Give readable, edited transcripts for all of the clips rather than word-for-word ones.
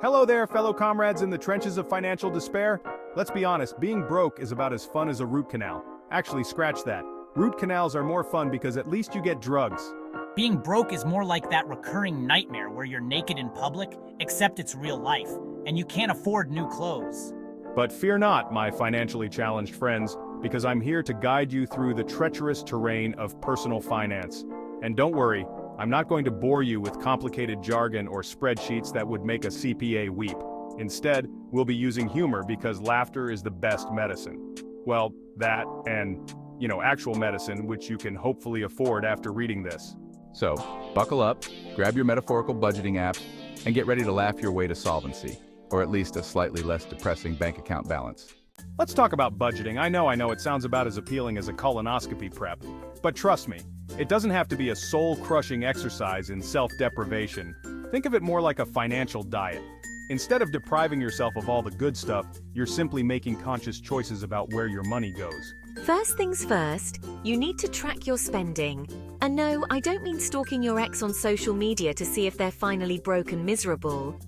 Hello there, fellow comrades in the trenches of financial despair. Let's be honest, being broke is about as fun as a root canal. Actually, scratch that. Root canals are more fun because at least you get drugs. Being broke is more like that recurring nightmare where you're naked in public, except it's real life, and you can't afford new clothes. But fear not, my financially challenged friends, because I'm here to guide you through the treacherous terrain of personal finance. And don't worry, I'm not going to bore you with complicated jargon or spreadsheets that would make a CPA weep. Instead, we'll be using humor because laughter is the best medicine. Well, that and, actual medicine, which you can hopefully afford after reading this. So, buckle up, grab your metaphorical budgeting apps, and get ready to laugh your way to solvency, or at least a slightly less depressing bank account balance. Let's talk about budgeting. I know it sounds about as appealing as a colonoscopy prep. But trust me, it doesn't have to be a soul-crushing exercise in self-deprivation. Think of it more like a financial diet. Instead of depriving yourself of all the good stuff, you're simply making conscious choices about where your money goes. First things first, you need to track your spending. And no, I don't mean stalking your ex on social media to see if they're finally broke and miserable.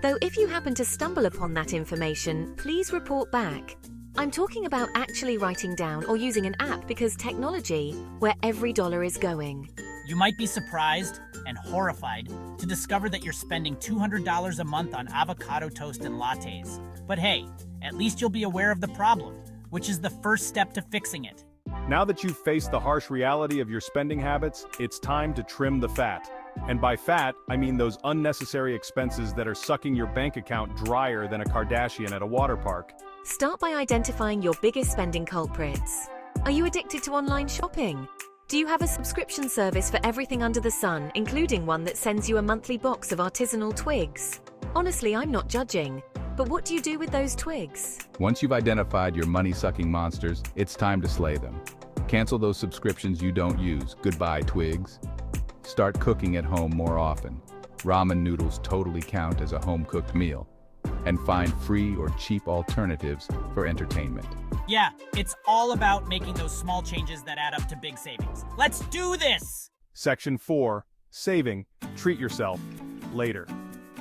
Though if you happen to stumble upon that information, please report back. I'm talking about actually writing down or using an app because technology, where every dollar is going. You might be surprised and horrified to discover that you're spending $200 a month on avocado toast and lattes. But hey, at least you'll be aware of the problem, which is the first step to fixing it. Now that you've faced the harsh reality of your spending habits, it's time to trim the fat. And by fat, I mean those unnecessary expenses that are sucking your bank account drier than a Kardashian at a water park. Start by identifying your biggest spending culprits. Are you addicted to online shopping? Do you have a subscription service for everything under the sun, including one that sends you a monthly box of artisanal twigs? Honestly, I'm not judging. But what do you do with those twigs? Once you've identified your money-sucking monsters, it's time to slay them. Cancel those subscriptions you don't use. Goodbye, twigs. Start cooking at home more often. Ramen noodles totally count as a home-cooked meal. And find free or cheap alternatives for entertainment. Yeah, it's all about making those small changes that add up to big savings. Let's do this! Section 4. Saving. Treat yourself. Later.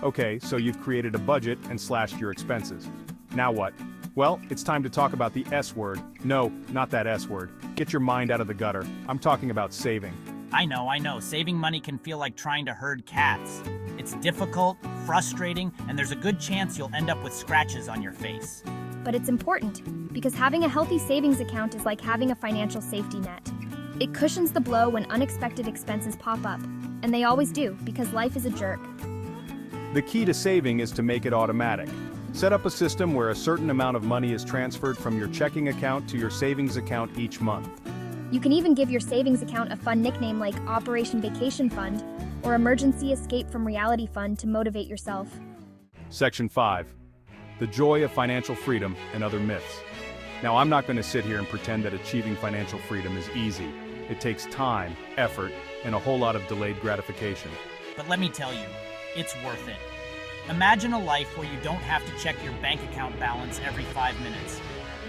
Okay, so you've created a budget and slashed your expenses. Now what? Well, it's time to talk about the S word. No, not that S word. Get your mind out of the gutter. I'm talking about saving. I know. Saving money can feel like trying to herd cats. It's difficult, frustrating, and there's a good chance you'll end up with scratches on your face. But it's important, because having a healthy savings account is like having a financial safety net. It cushions the blow when unexpected expenses pop up, and they always do, because life is a jerk. The key to saving is to make it automatic. Set up a system where a certain amount of money is transferred from your checking account to your savings account each month. You can even give your savings account a fun nickname like Operation Vacation Fund or Emergency Escape from Reality Fund to motivate yourself. Section 5. The joy of financial freedom and other myths. Now, I'm not going to sit here and pretend that achieving financial freedom is easy. It takes time, effort, and a whole lot of delayed gratification. But let me tell you, it's worth it. Imagine a life where you don't have to check your bank account balance every 5 minutes.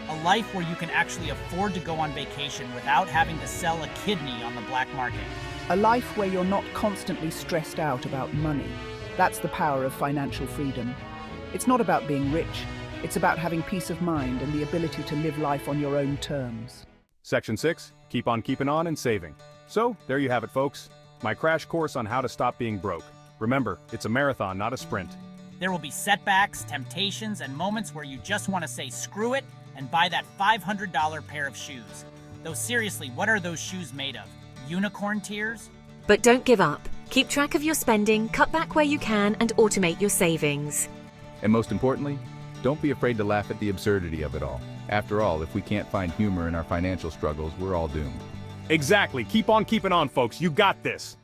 A life where you can actually afford to go on vacation without having to sell a kidney on the black market. A life where you're not constantly stressed out about money. That's the power of financial freedom. It's not about being rich. It's about having peace of mind and the ability to live life on your own terms. Section 6. Keep on keeping on and saving. So, there you have it, folks. My crash course on how to stop being broke. Remember, it's a marathon, not a sprint. There will be setbacks, temptations, and moments where you just want to say screw it and buy that $500 pair of shoes. Though seriously, what are those shoes made of? Unicorn tears? But don't give up. Keep track of your spending, cut back where you can, and automate your savings. And most importantly, don't be afraid to laugh at the absurdity of it all. After all, if we can't find humor in our financial struggles, we're all doomed. Exactly. Keep on keeping on, folks. You got this.